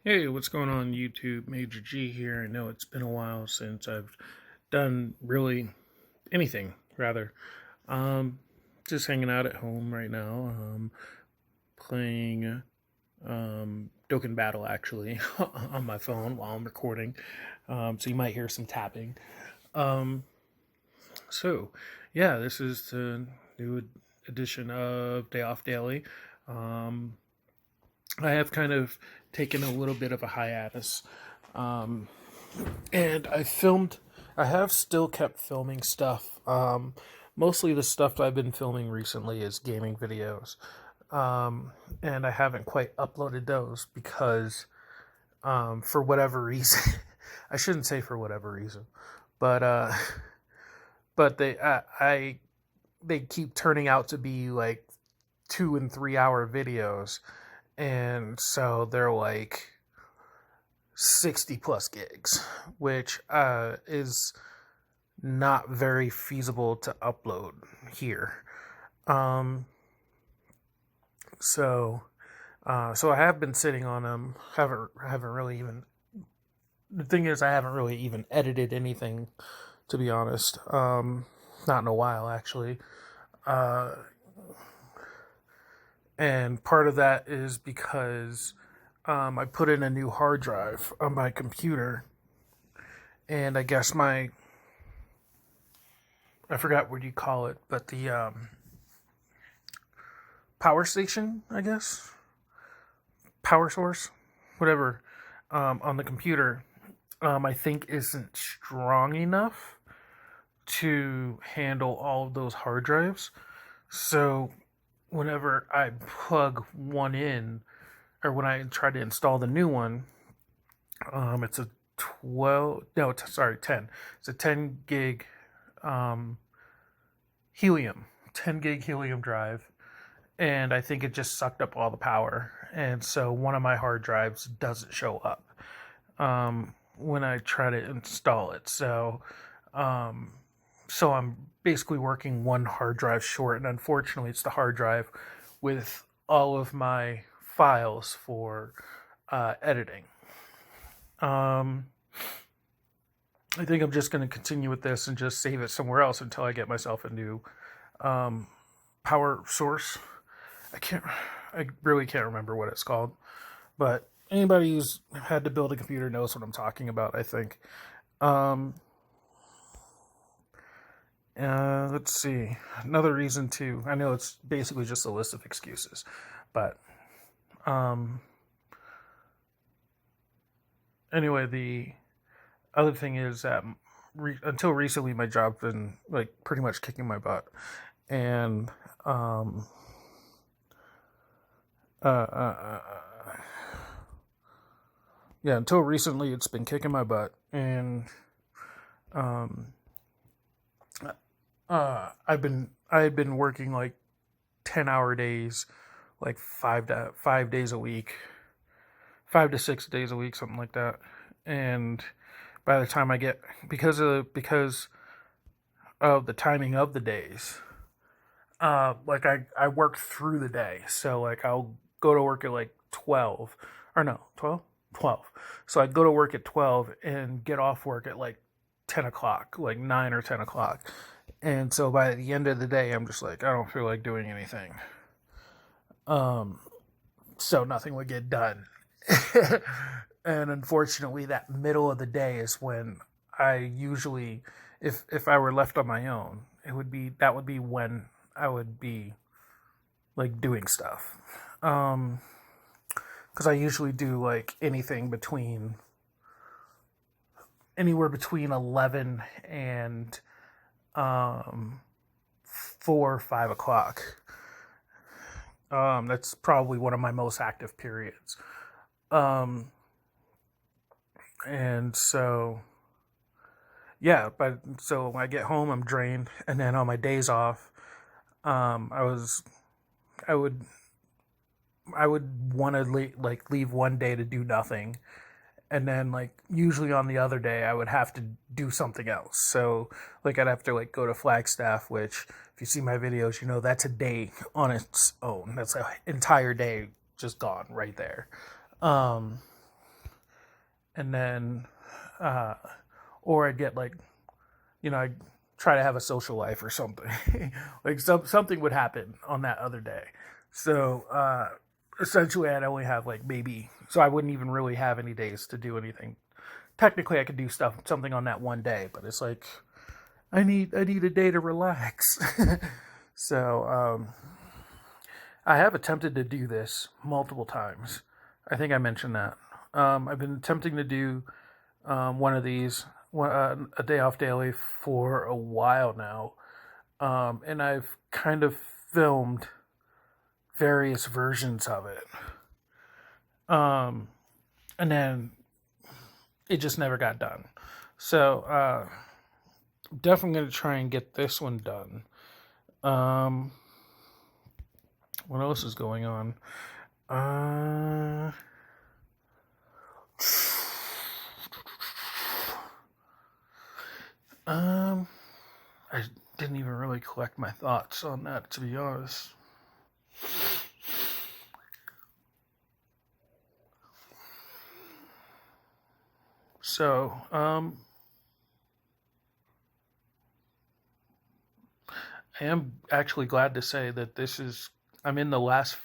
Hey, what's going on YouTube? Major G here. I know it's been a while since I've done really anything, rather. Um, just hanging out at home right now. Playing Dokkan Battle actually on my phone while I'm recording. So you might hear some tapping. Um, so yeah, this is the new edition of Day Off Daily. Um, I have kind of taken a little bit of a hiatus. Um, and I have still kept filming stuff. Mostly the stuff I've been filming recently is gaming videos. And I haven't quite uploaded those because, for whatever reason, I shouldn't say for whatever reason, but, but they keep turning out to be like 2 and 3 hour videos. And so they're like 60 plus gigs, which is not very feasible to upload here. Um, so so I have been sitting on them. Haven't really even. The thing is, I haven't really even edited anything, to be honest. Not in a while, actually. Uh, and part of that is because I put in a new hard drive on my computer, and I guess I forgot what you call it, but the power station, I guess, power source, whatever, on the computer, I think isn't strong enough to handle all of those hard drives. So whenever I plug one in, or when I try to install the new one, it's a 10. It's a 10 gig um, helium, 10 gig helium drive, and I think it just sucked up all the power. And so one of my hard drives doesn't show up when I try to install it. So I'm basically working one hard drive short, and unfortunately, it's the hard drive with all of my files for editing. I think I'm just going to continue with this and just save it somewhere else until I get myself a new power source. I really can't remember what it's called, but anybody who's had to build a computer knows what I'm talking about, I think. Let's see. Another reason to, I know it's basically just a list of excuses, but anyway, the other thing is that until recently, my job's been like pretty much kicking my butt, and yeah, until recently, it's been kicking my butt, and um, I had been working like 10-hour days, like 5 days a week, 5 to 6 days a week, something like that, and by the time I get because of the timing of the days, like I work through the day. So like I'll go to work at like 12, or no, 12? 12. So I'd go to work at 12 and get off work at like 10 o'clock, like 9 or 10 o'clock. And so by the end of the day, I'm just like, I don't feel like doing anything. So nothing would get done. And unfortunately, that middle of the day is when I usually, if I were left on my own, that would be when I would be like doing stuff. Because I usually do like anywhere between 11 and 4 or 5 o'clock. That's probably one of my most active periods. And so, yeah, but so when I get home, I'm drained, and then on my days off, I would want to leave one day to do nothing, and then like usually on the other day I would have to do something else. So like I'd have to like go to Flagstaff, which if you see my videos, you know that's a day on its own. That's an entire day just gone right there. and then, or I'd get like, I'd try to have a social life or something. Like something would happen on that other day. So essentially, I'd only have like maybe, so I wouldn't even really have any days to do anything. Technically, I could do something on that one day, but it's like I need a day to relax. So I have attempted to do this multiple times. I think I mentioned that. I've been attempting to do one of these, a day off daily, for a while now. And I've kind of filmed various versions of it. And then it just never got done. So definitely going to try and get this one done. What else is going on? I didn't even really collect my thoughts on that, to be honest. So, I am actually glad to say that I'm in the last,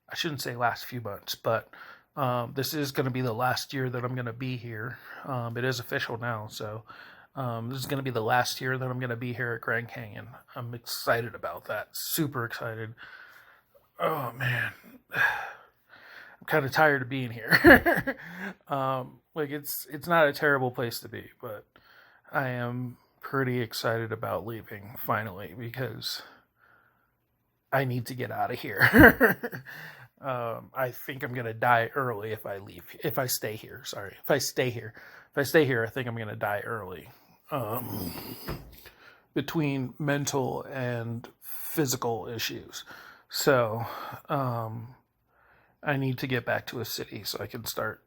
I shouldn't say last few months, but this is going to be the last year that I'm going to be here. It is official now, so this is going to be the last year that I'm going to be here at Grand Canyon. I'm excited about that. Super excited. Oh, man. I'm kind of tired of being here. Like, it's not a terrible place to be, but I am pretty excited about leaving, finally, because I need to get out of here. I think I'm going to die early if I leave. If I stay here, sorry. If I stay here, I think I'm going to die early. Between mental and physical issues. So, I need to get back to a city so I can start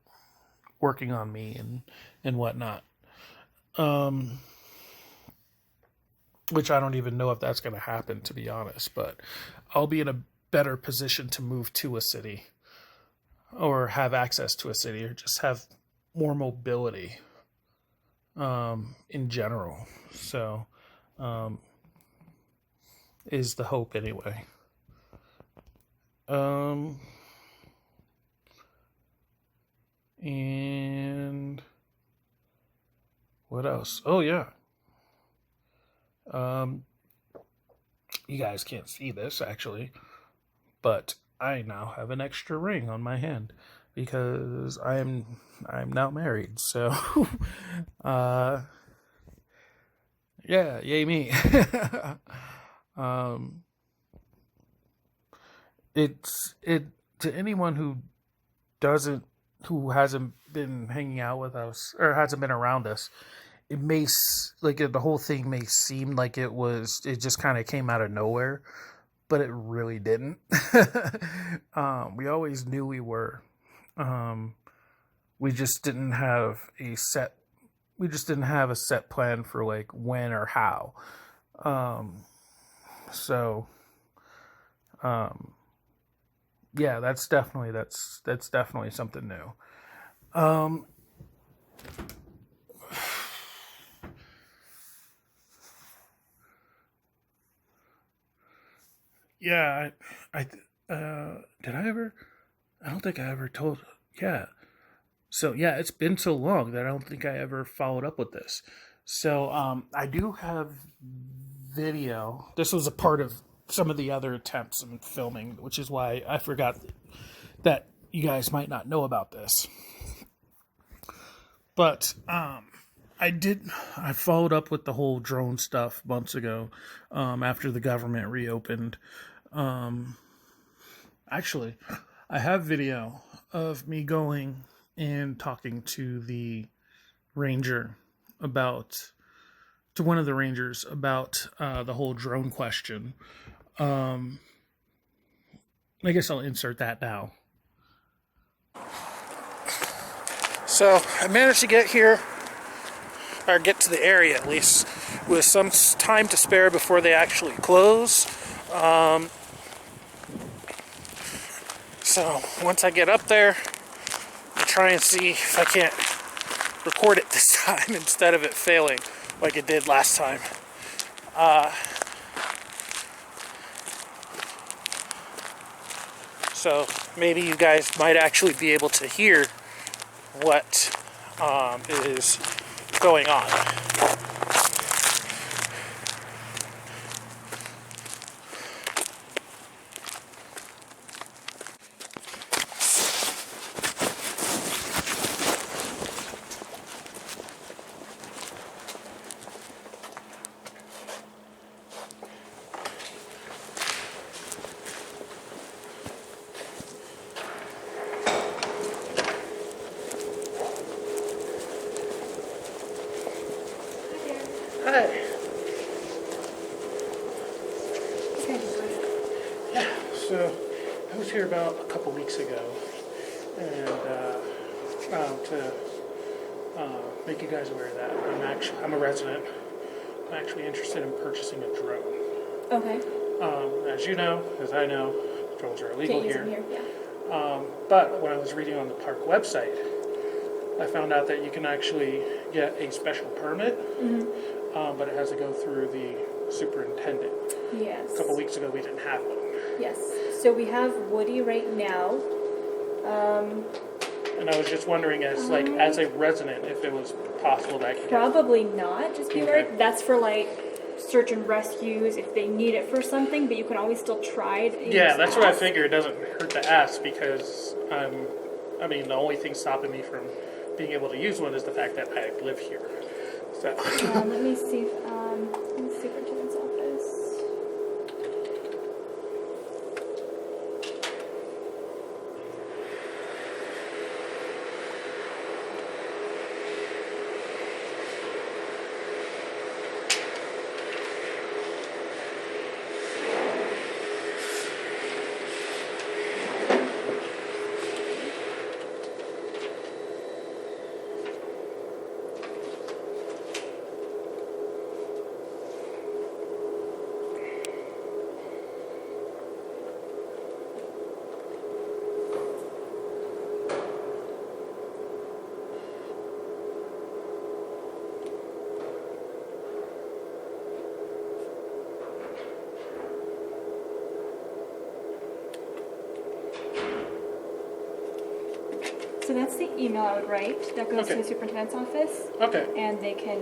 working on me and whatnot. Which I don't even know if that's going to happen, to be honest, but I'll be in a better position to move to a city or have access to a city or just have more mobility in general. So is the hope anyway. And what else? Oh yeah. You guys can't see this actually, but I now have an extra ring on my hand because I'm now married. So, yeah, yay me. It to anyone who hasn't been hanging out with us or hasn't been around us. It may, like, the whole thing may seem like it just kind of came out of nowhere, but it really didn't. We always knew we were. We just didn't have a set plan for, like, when or how. Yeah, that's definitely something new. Yeah, did I ever? I don't think I ever told. Yeah. So yeah, it's been so long that I don't think I ever followed up with this. So I do have video. This was a part of some of the other attempts in filming, which is why I forgot that you guys might not know about this. But I followed up with the whole drone stuff months ago, after the government reopened. Actually, I have video of me going and talking to one of the rangers about the whole drone question. I guess I'll insert that now. So I managed to get here, or get to the area at least, with some time to spare before they actually close. So once I get up there, I'll try and see if I can't record it this time instead of it failing like it did last time. So maybe you guys might actually be able to hear what is going on. Hi. Yeah, so I was here about a couple weeks ago, and to make you guys aware that I'm a resident. I'm actually interested in purchasing a drone. Okay. As you know, as I know, drones are illegal Can't use here. them here. Yeah. But when I was reading on the park website, I found out that you can actually get a special permit, but it has to go through the superintendent. Yes. A couple weeks ago, we didn't have one. Yes. So we have Woody right now. And I was just wondering, as a resident, if it was possible that I could Probably not. Just be Okay. right. That's for like search and rescues if they need it for something, but you can always still try it. and Yeah, just that's what I ask. figured. It doesn't hurt to ask because the only thing stopping me from being able to use one is the fact that I live here. So. Let me see if in the superintendent's office. So that's the email I would write. That goes to Okay. the superintendent's office, Okay. and they can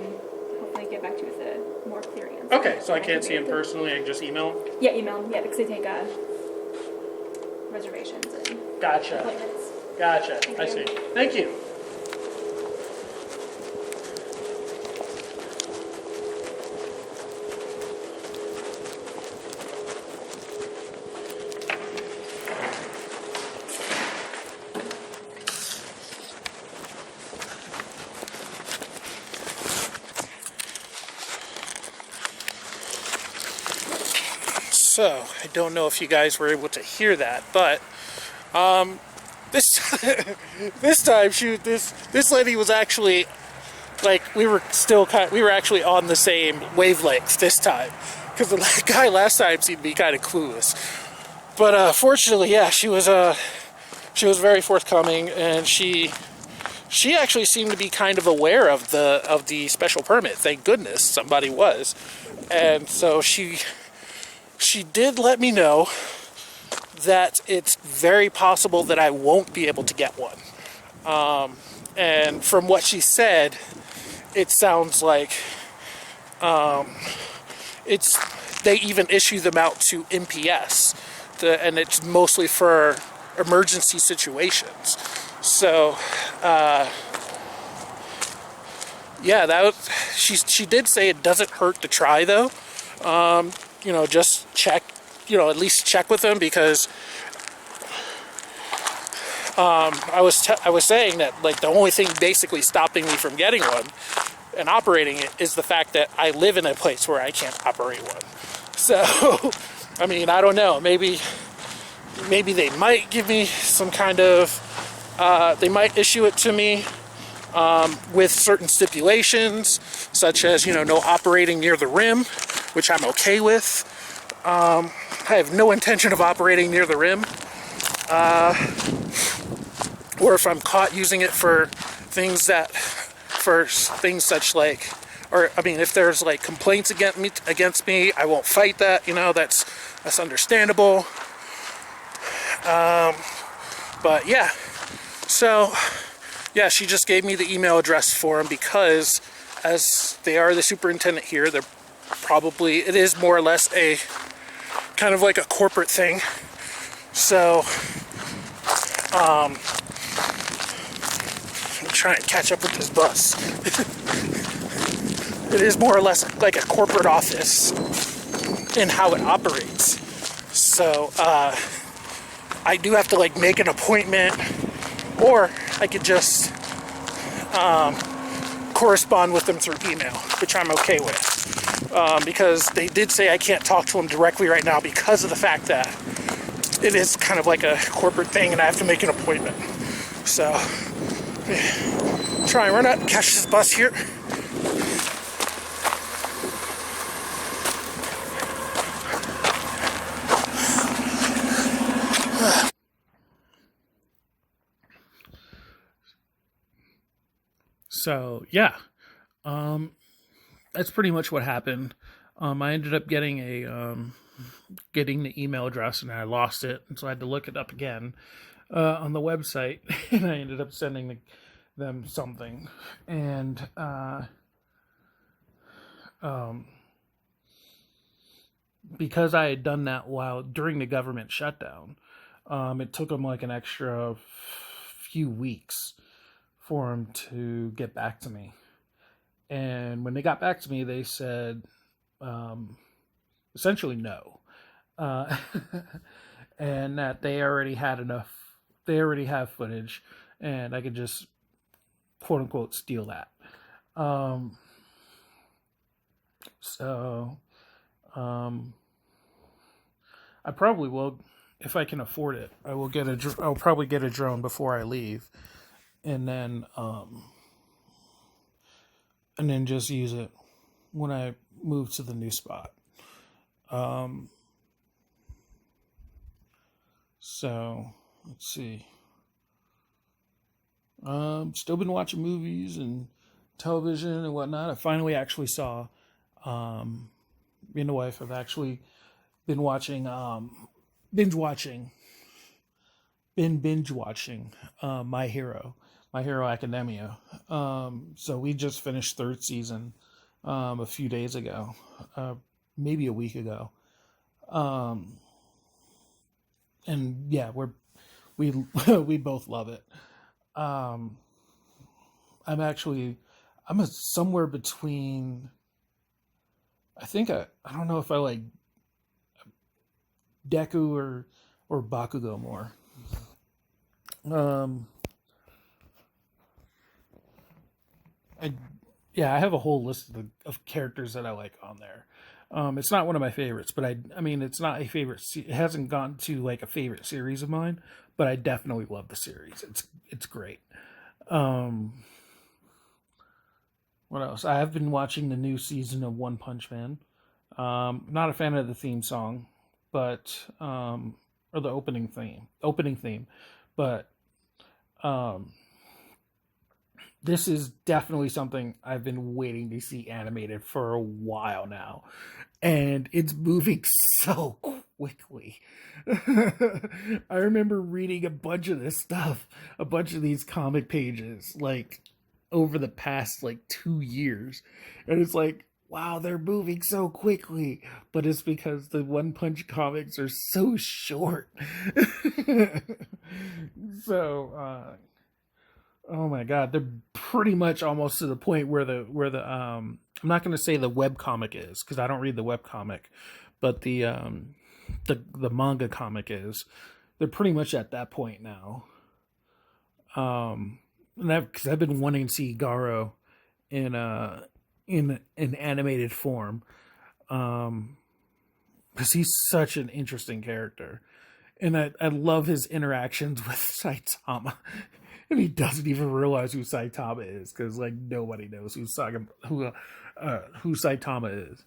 hopefully get back to you with a more clear answer. Okay, so I And can't can see him read it. personally. I can just email him. Yeah, email. Yeah, because they take reservations and Gotcha. appointments. Gotcha. Thank I you. see. Thank you. So, I don't know if you guys were able to hear that, but this this time, this lady was actually we were actually on the same wavelength this time, because the guy last time seemed to be kind of clueless. But fortunately, yeah, she was very forthcoming, and she actually seemed to be kind of aware of the special permit. Thank goodness somebody was, and so she did let me know that it's very possible that I won't be able to get one. And from what she said, it sounds like they even issue them out to MPS, and it's mostly for emergency situations. So, yeah, she did say it doesn't hurt to try though. Just check, at least check with them, because I was saying that the only thing basically stopping me from getting one and operating it is the fact that I live in a place where I can't operate one. So, I don't know, maybe they might give me some kind of, they might issue it to me with certain stipulations, such as, no operating near the rim, which I'm okay with. I have no intention of operating near the rim. Or if I'm caught using it for things that for things such like, or I mean, if there's like complaints against me, I won't fight that. That's understandable. But yeah, so yeah, she just gave me the email address for them because, as they are the superintendent here, it is more or less a kind of like a corporate thing. So I'm trying to catch up with this bus. It is more or less like a corporate office in how it operates. So I do have to like make an appointment, or I could just correspond with them through email, which I'm okay with, because they did say I can't talk to them directly right now because of the fact that it is kind of like a corporate thing and I have to make an appointment. So try and run up, catch this bus here. So yeah, that's pretty much what happened. I ended up getting getting the email address, and I lost it, and so I had to look it up again on the website, and I ended up sending them something, and because I had done that during the government shutdown, it took them like an extra few weeks for them to get back to me. And when they got back to me, they said essentially no. And that they already had enough, they already have footage, and I could just quote unquote steal that. So I probably will, if I can afford it. I'll probably get a drone before I leave, and then just use it when I move to the new spot. So let's see. Still been watching movies and television and whatnot. I finally actually saw, me and the wife have actually been watching, binge watching My Hero Academia. So we just finished third season a few days ago, maybe a week ago. And yeah, we we both love it. I'm somewhere between. I think I don't know if I like Deku or Bakugo more. I have a whole list of characters that I like on there. It's not one of my favorites, but I mean, it's not a favorite. It hasn't gone to like a favorite series of mine, but I definitely love the series. It's great. What else? I have been watching the new season of One Punch Man. Not a fan of the theme song, but or the opening theme, but this is definitely something I've been waiting to see animated for a while now, and it's moving so quickly. I remember reading a bunch of this stuff, a bunch of these comic pages, like over the past like 2 years, and it's like, wow, they're moving so quickly, but it's because the One Punch comics are so short. So oh my god, they're pretty much almost to the point where the I'm not going to say the web comic is, because I don't read the web comic, but the manga comic is. They're pretty much at that point now. Because I've been wanting to see Garo in an animated form, because he's such an interesting character, and I love his interactions with Saitama. And he doesn't even realize who Saitama is, because like nobody knows who Saitama is.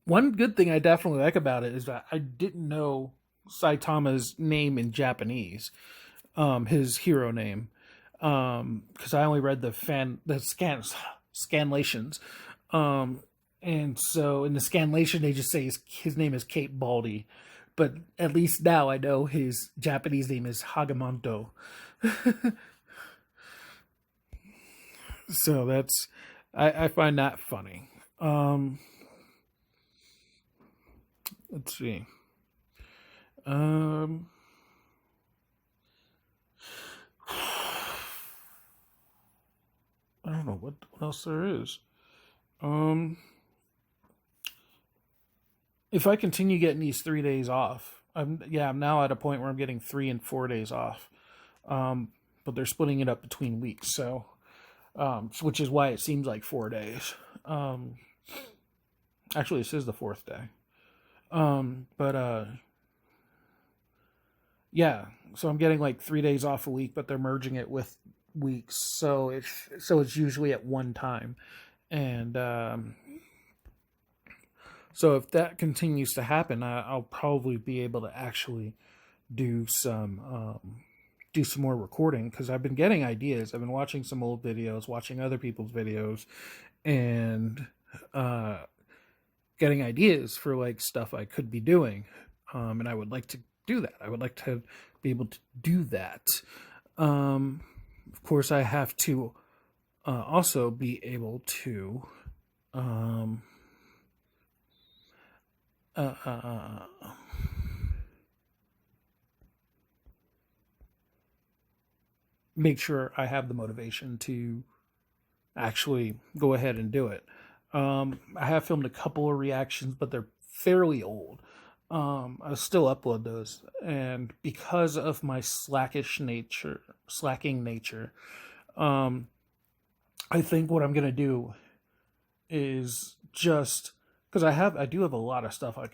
One good thing I definitely like about it is that I didn't know Saitama's name in Japanese. his hero name, because I only read the scanlations, um, and so in the scanlation they just say his name is Cape Baldy, but at least now I know his Japanese name is Hagamonto. So I find that funny. Let's see. Um, I don't know what else there is. Um, if I continue getting these 3 days off, I'm now at a point where I'm getting 3 and 4 days off. But they're splitting it up between weeks, so which is why it seems like 4 days. Actually, this is the fourth day. But yeah, so I'm getting like 3 days off a week, but they're merging it with weeks, so it's usually at one time, and so if that continues to happen, I'll probably be able to actually do some more recording, because I've been getting ideas. I've been watching some old videos, watching other people's videos, and getting ideas for like stuff I could be doing, and I would like to do that. I would like to be able to do that. Of course, I have to also be able to um, uh, uh, uh, make sure I have the motivation to actually go ahead and do it. I have filmed a couple of reactions, but they're fairly old. I still upload those, and because of my slacking nature, um, I think what I'm gonna do is just because I do have a lot of stuff I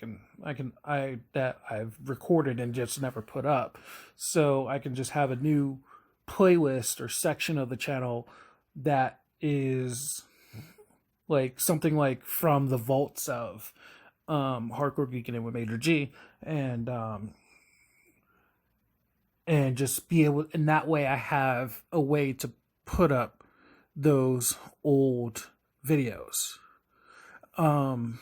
that I've recorded and just never put up, so I can just have a new playlist or section of the channel that is like something like from the vaults of hardcore geeking with Major G, and just be able, and that way I have a way to put up those old videos, um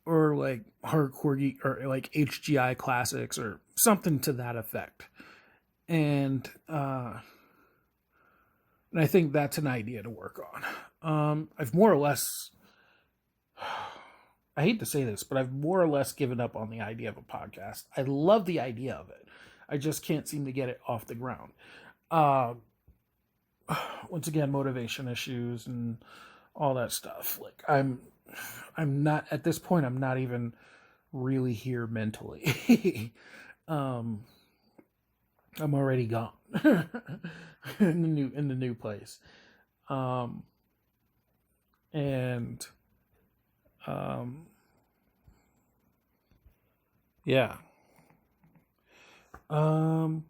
or like hardcore geek, or like HGI classics or something to that effect, and I think that's an idea to work on. I've more or less, I hate to say this, but I've more or less given up on the idea of a podcast. I love the idea of it. I just can't seem to get it off the ground. Uh, Once again, motivation issues and all that stuff. Like I'm not at this point. I'm not even really here mentally. um, I'm already gone in the new place. Um, and um, yeah. Um,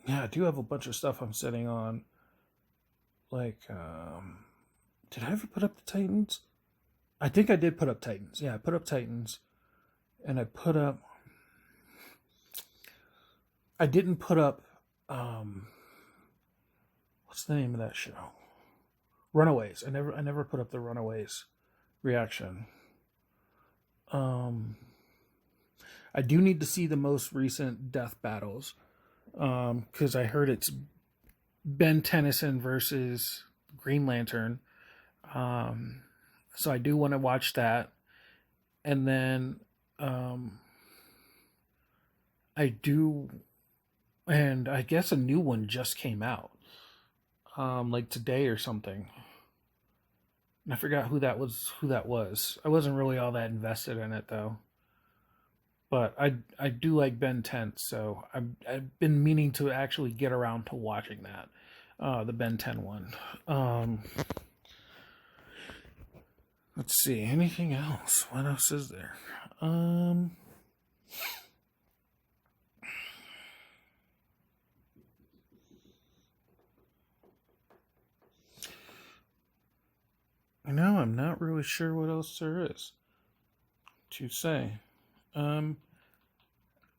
yeah, I do have a bunch of stuff I'm sitting on. Like, did I ever put up the Titans? I think I did put up Titans. Yeah, I put up Titans, and I put up. I didn't put up. What's the name of that show? Runaways. I never put up the Runaways reaction. I do need to see the most recent death battles, because I heard it's Ben Tennyson versus Green Lantern. So I do want to watch that, and then I do, and I guess a new one just came out, like today or something. And I forgot who that was. I wasn't really all that invested in it though. But I do like Ben 10, so I've been meaning to actually get around to watching that, the Ben 10 one. Let's see, anything else? What else is there? I'm not really sure what else there is to say.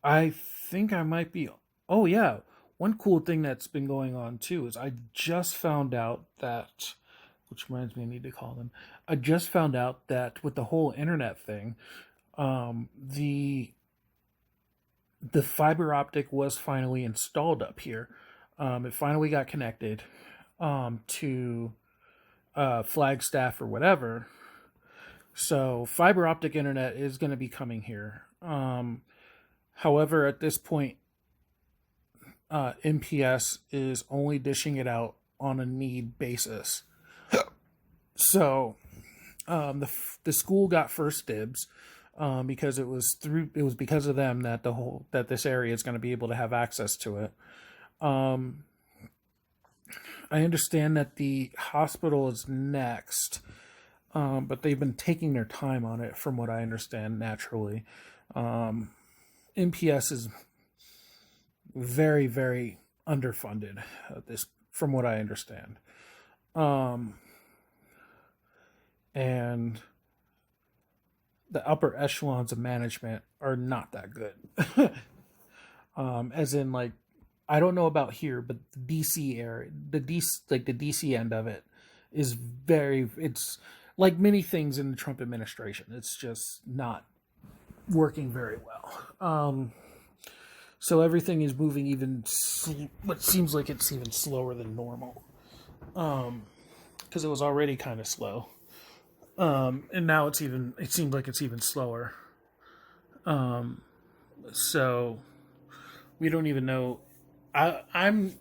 I think I might be. Oh, yeah. One cool thing that's been going on too is I just found out that, which reminds me, I need to call them. I just found out that with the whole internet thing, the fiber optic was finally installed up here. It finally got connected to Flagstaff or whatever. So fiber optic internet is going to be coming here. However, at this point, MPS is only dishing it out on a need basis. So the school got first dibs because it was because of them that this area is going to be able to have access to it. Um, I understand that the hospital is next, but they've been taking their time on it, from what I understand. Naturally, MPS is very, very underfunded. This, from what I understand, and the upper echelons of management are not that good. As in, like, I don't know about here, but the DC area, the DC end of it, is very. It's like many things in the Trump administration. It's just not working very well. So everything is moving what seems like it's even slower than normal. Because it was already kind of slow. And now it seems like it's even slower. So we don't even know. Even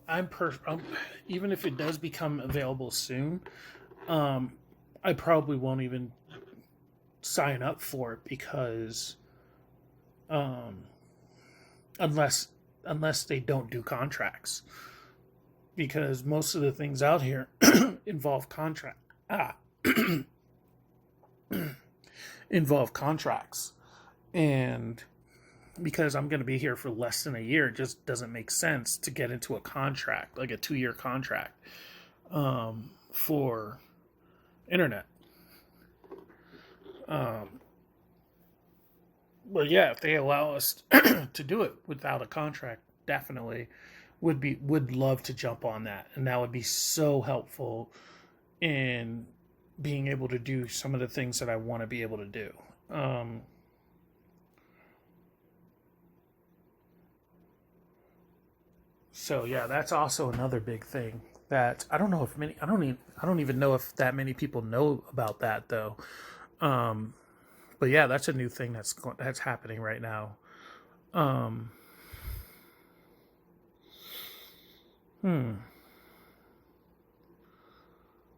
if it does become available soon, I probably won't even sign up for it because, unless they don't do contracts, because most of the things out here involve involve contracts, and because I'm going to be here for less than a year, it just doesn't make sense to get into a contract, like a 2-year contract, for internet. But yeah, if they allow us to do it without a contract, definitely would love to jump on that, and that would be so helpful in being able to do some of the things that I want to be able to do. So yeah, that's also another big thing that I don't know if many I don't even know if that many people know about that though. Um, but yeah, that's a new thing that's happening right now. Um, hmm.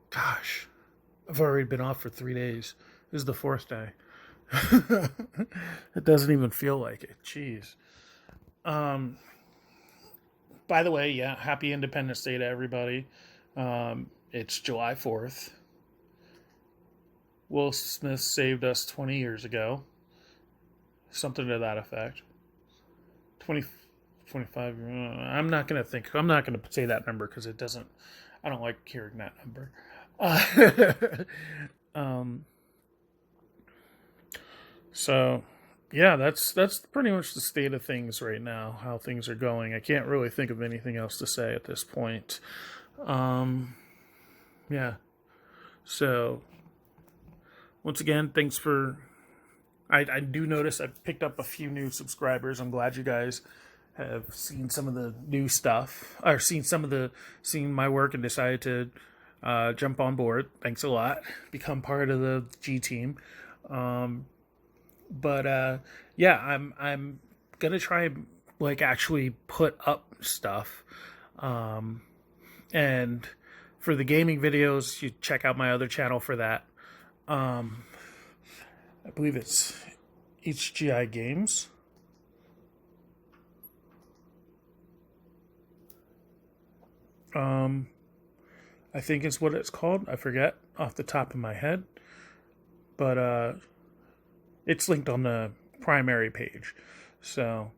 Gosh, I've already been off for 3 days. This is the fourth day. It doesn't even feel like it. Jeez. Um, by the way, yeah, happy Independence Day to everybody. It's July 4th. Will Smith saved us 20 years ago. Something to that effect. 20, 25. I'm not going to say that number because it doesn't, I don't like hearing that number. Um, so, yeah, that's pretty much the state of things right now, how things are going. I can't really think of anything else to say at this point. Um, yeah. So, once again, thanks for. I do notice I've picked up a few new subscribers. I'm glad you guys have seen some of the new stuff, or seen my work and decided to jump on board. Thanks a lot. Become part of the G team. But yeah, I'm gonna try like actually put up stuff. And for the gaming videos, you check out my other channel for that. I believe it's HGI Games. I think it's what it's called. I forget off the top of my head, but it's linked on the primary page. So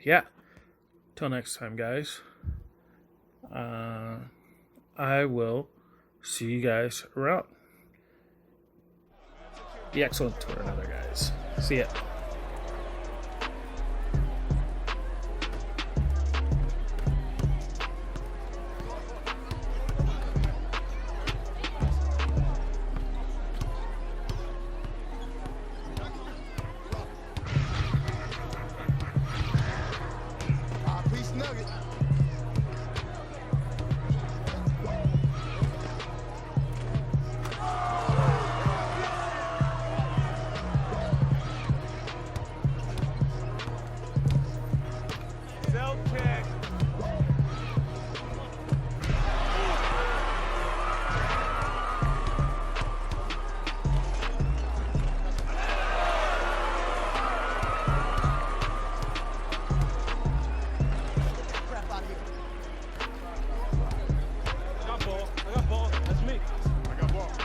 yeah, till next time, guys. I will see you guys around. Be excellent to one another, guys. See ya.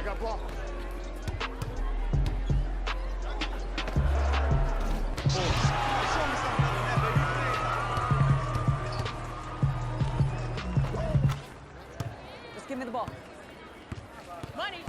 got blocked. Just give me the ball. Money.